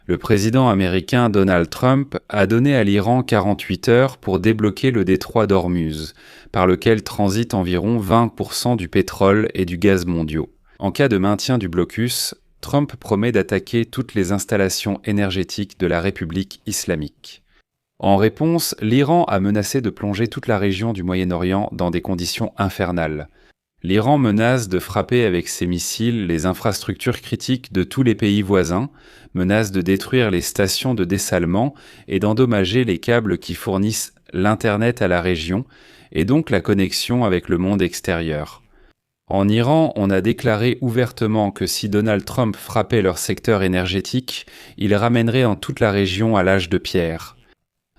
Le président américain Donald Trump a donné à l'Iran 48 heures pour débloquer le détroit d'Ormuz, par lequel transitent environ 20% du pétrole et du gaz mondiaux. En cas de maintien du blocus, Trump promet d'attaquer toutes les installations énergétiques de la République islamique. En réponse, l'Iran a menacé de plonger toute la région du Moyen-Orient dans des conditions infernales. L'Iran menace de frapper avec ses missiles les infrastructures critiques de tous les pays voisins, menace de détruire les stations de dessalement et d'endommager les câbles qui fournissent l'Internet à la région et donc la connexion avec le monde extérieur. En Iran, on a déclaré ouvertement que si Donald Trump frappait leur secteur énergétique, il ramènerait en toute la région à l'âge de pierre.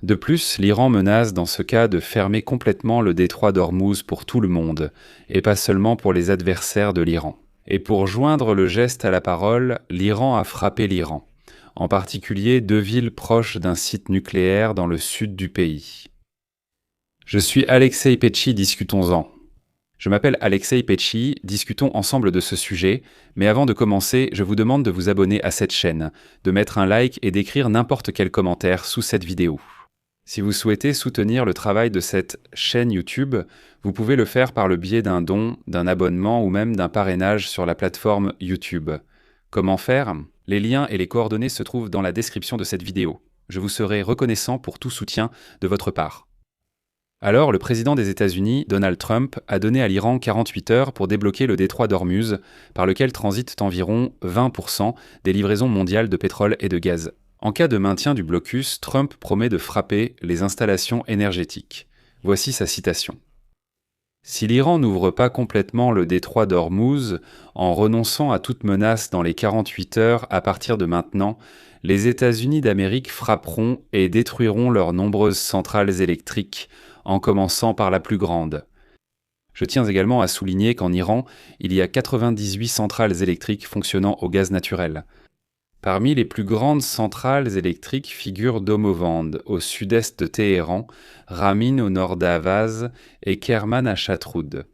De plus, l'Iran menace dans ce cas de fermer complètement le détroit d'Ormuz pour tout le monde, et pas seulement pour les adversaires de l'Iran. Et pour joindre le geste à la parole, l'Iran a frappé l'Iran, en particulier 2 villes proches d'un site nucléaire dans le sud du pays. Je suis Alexei Petchi, discutons-en. Je m'appelle Alexei Petchi, discutons ensemble de ce sujet, mais avant de commencer, je vous demande de vous abonner à cette chaîne, de mettre un like et d'écrire n'importe quel commentaire sous cette vidéo. Si vous souhaitez soutenir le travail de cette chaîne YouTube, vous pouvez le faire par le biais d'un don, d'un abonnement ou même d'un parrainage sur la plateforme YouTube. Comment faire ? Les liens et les coordonnées se trouvent dans la description de cette vidéo. Je vous serai reconnaissant pour tout soutien de votre part. Alors, le président des États-Unis, Donald Trump, a donné à l'Iran 48 heures pour débloquer le détroit d'Ormuz, par lequel transitent environ 20% des livraisons mondiales de pétrole et de gaz. En cas de maintien du blocus, Trump promet de frapper les installations énergétiques. Voici sa citation. « Si l'Iran n'ouvre pas complètement le détroit d'Ormuz, en renonçant à toute menace dans les 48 heures à partir de maintenant, les États-Unis d'Amérique frapperont et détruiront leurs nombreuses centrales électriques, en commençant par la plus grande. Je tiens également à souligner qu'en Iran, il y a 98 centrales électriques fonctionnant au gaz naturel. Parmi les plus grandes centrales électriques figurent Domovand, au sud-est de Téhéran, Ramin au nord d'Ahvaz et Kerman à Shatroud.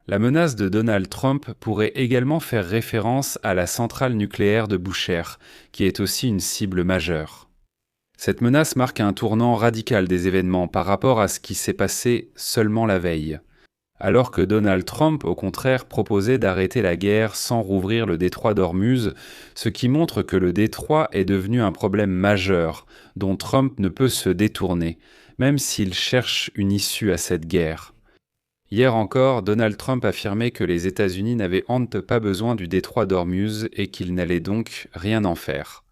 La menace de Donald Trump pourrait également faire référence à la centrale nucléaire de Bushehr, qui est aussi une cible majeure. Cette menace marque un tournant radical des événements par rapport à ce qui s'est passé seulement la veille. Alors que Donald Trump, au contraire, proposait d'arrêter la guerre sans rouvrir le détroit d'Ormuz, ce qui montre que le détroit est devenu un problème majeur dont Trump ne peut se détourner, même s'il cherche une issue à cette guerre. Hier encore, Donald Trump affirmait que les États-Unis n'avaient honte pas besoin du détroit d'Ormuz et qu'ils n'allaient donc rien en faire.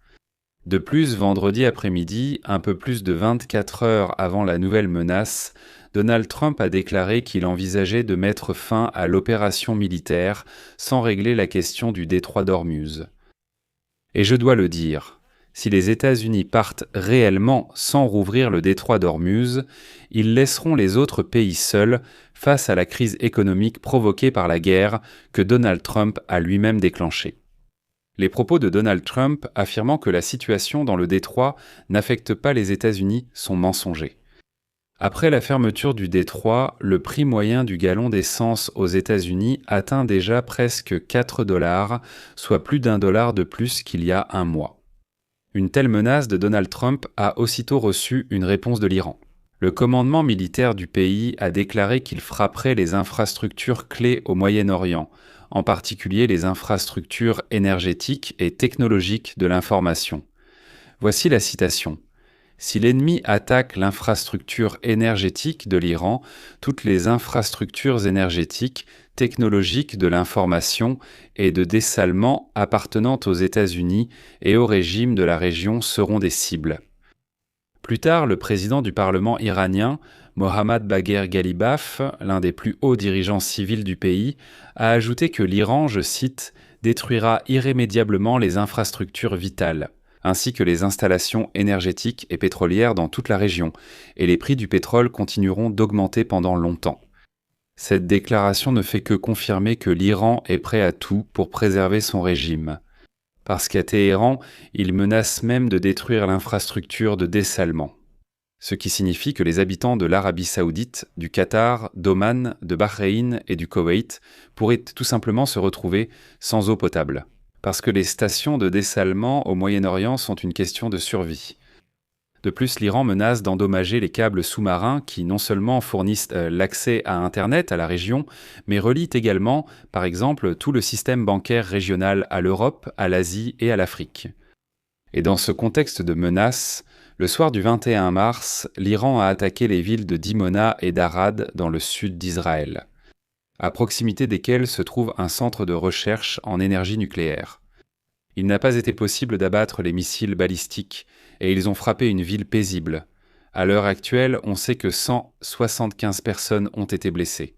De plus, vendredi après-midi, un peu plus de 24 heures avant la nouvelle menace, Donald Trump a déclaré qu'il envisageait de mettre fin à l'opération militaire sans régler la question du détroit d'Ormuz. Et je dois le dire, si les États-Unis partent réellement sans rouvrir le détroit d'Ormuz, ils laisseront les autres pays seuls face à la crise économique provoquée par la guerre que Donald Trump a lui-même déclenchée. Les propos de Donald Trump affirmant que la situation dans le détroit n'affecte pas les États-Unis sont mensongers. Après la fermeture du détroit, le prix moyen du gallon d'essence aux États-Unis atteint déjà presque 4 $, soit plus d'$1 de plus qu'il y a un mois. Une telle menace de Donald Trump a aussitôt reçu une réponse de l'Iran. Le commandement militaire du pays a déclaré qu'il frapperait les infrastructures clés au Moyen-Orient, en particulier les infrastructures énergétiques et technologiques de l'information. Voici la citation. « Si l'ennemi attaque l'infrastructure énergétique de l'Iran, toutes les infrastructures énergétiques, technologiques de l'information et de dessalement appartenant aux États-Unis et au régime de la région seront des cibles. » Plus tard, le président du Parlement iranien, Mohammad Bagher Ghalibaf, l'un des plus hauts dirigeants civils du pays, a ajouté que l'Iran, je cite, « détruira irrémédiablement les infrastructures vitales », ainsi que les installations énergétiques et pétrolières dans toute la région, et les prix du pétrole continueront d'augmenter pendant longtemps. Cette déclaration ne fait que confirmer que l'Iran est prêt à tout pour préserver son régime. Parce qu'à Téhéran, il menace même de détruire l'infrastructure de dessalement. Ce qui signifie que les habitants de l'Arabie Saoudite, du Qatar, d'Oman, de Bahreïn et du Koweït pourraient tout simplement se retrouver sans eau potable. parce que les stations de dessalement au Moyen-Orient sont une question de survie. De plus, l'Iran menace d'endommager les câbles sous-marins qui non seulement fournissent l'accès à Internet à la région, mais relient également, par exemple, tout le système bancaire régional à l'Europe, à l'Asie et à l'Afrique. Et dans ce contexte de menace, le soir du 21 mars, l'Iran a attaqué les villes de Dimona et d'Arad dans le sud d'Israël, à proximité desquelles se trouve un centre de recherche en énergie nucléaire. Il n'a pas été possible d'abattre les missiles balistiques et ils ont frappé une ville paisible. À l'heure actuelle, on sait que 175 personnes ont été blessées.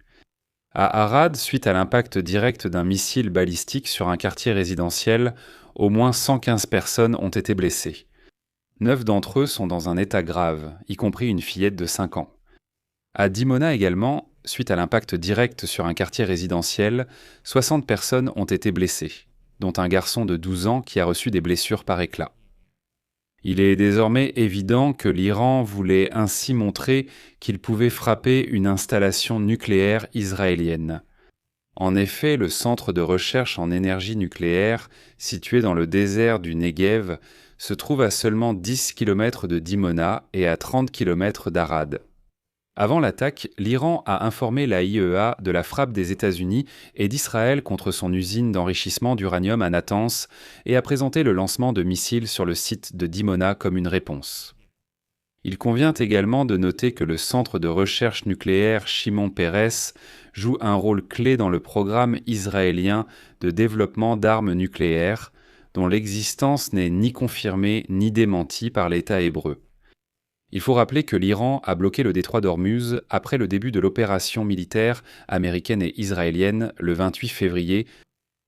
À Arad, suite à l'impact direct d'un missile balistique sur un quartier résidentiel, au moins 115 personnes ont été blessées. 9 d'entre eux sont dans un état grave, y compris une fillette de 5 ans. À Dimona également, suite à l'impact direct sur un quartier résidentiel, 60 personnes ont été blessées, dont un garçon de 12 ans qui a reçu des blessures par éclat. Il est désormais évident que l'Iran voulait ainsi montrer qu'il pouvait frapper une installation nucléaire israélienne. En effet, le centre de recherche en énergie nucléaire, situé dans le désert du Negev, se trouve à seulement 10 km de Dimona et à 30 km d'Arad. Avant l'attaque, l'Iran a informé la IEA de la frappe des États-Unis et d'Israël contre son usine d'enrichissement d'uranium à Natanz et a présenté le lancement de missiles sur le site de Dimona comme une réponse. Il convient également de noter que le centre de recherche nucléaire Shimon Peres joue un rôle clé dans le programme israélien de développement d'armes nucléaires, dont l'existence n'est ni confirmée ni démentie par l'État hébreu. Il faut rappeler que l'Iran a bloqué le détroit d'Ormuz après le début de l'opération militaire américaine et israélienne le 28 février,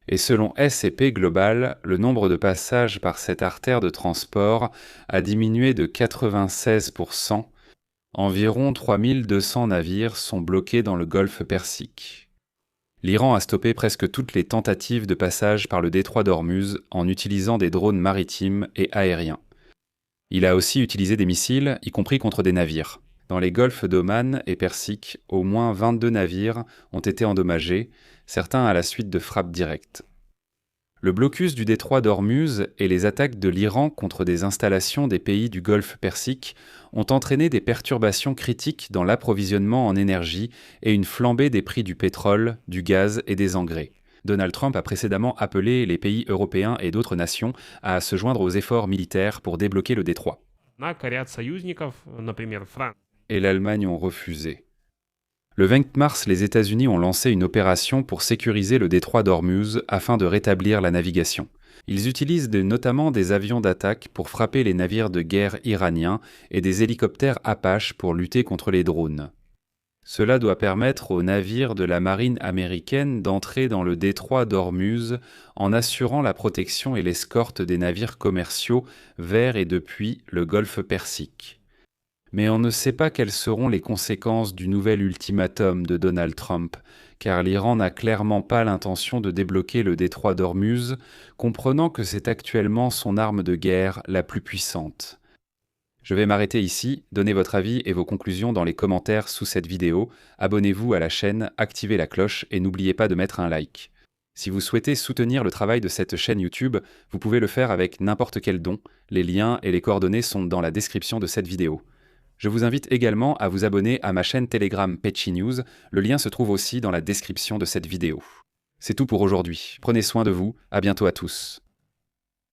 et selon S&P Global, le nombre de passages par cette artère de transport a diminué de 96%. Environ 3200 navires sont bloqués dans le golfe Persique. L'Iran a stoppé presque toutes les tentatives de passage par le détroit d'Ormuz en utilisant des drones maritimes et aériens. Il a aussi utilisé des missiles, y compris contre des navires. Dans les golfes d'Oman et Persique, au moins 22 navires ont été endommagés, certains à la suite de frappes directes. Le blocus du détroit d'Ormuz et les attaques de l'Iran contre des installations des pays du golfe Persique ont entraîné des perturbations critiques dans l'approvisionnement en énergie et une flambée des prix du pétrole, du gaz et des engrais. Donald Trump a précédemment appelé les pays européens et d'autres nations à se joindre aux efforts militaires pour débloquer le détroit. Et l'Allemagne ont refusé. Le 20 mars, les États-Unis ont lancé une opération pour sécuriser le détroit d'Ormuz afin de rétablir la navigation. Ils utilisent notamment des avions d'attaque pour frapper les navires de guerre iraniens et des hélicoptères Apache pour lutter contre les drones. Cela doit permettre aux navires de la marine américaine d'entrer dans le détroit d'Ormuz en assurant la protection et l'escorte des navires commerciaux vers et depuis le golfe Persique. Mais on ne sait pas quelles seront les conséquences du nouvel ultimatum de Donald Trump, car l'Iran n'a clairement pas l'intention de débloquer le détroit d'Ormuz, comprenant que c'est actuellement son arme de guerre la plus puissante. Je vais m'arrêter ici, donnez votre avis et vos conclusions dans les commentaires sous cette vidéo, abonnez-vous à la chaîne, activez la cloche et n'oubliez pas de mettre un like. Si vous souhaitez soutenir le travail de cette chaîne YouTube, vous pouvez le faire avec n'importe quel don, les liens et les coordonnées sont dans la description de cette vidéo. Je vous invite également à vous abonner à ma chaîne Telegram Petchy News, le lien se trouve aussi dans la description de cette vidéo. C'est tout pour aujourd'hui, prenez soin de vous, à bientôt à tous.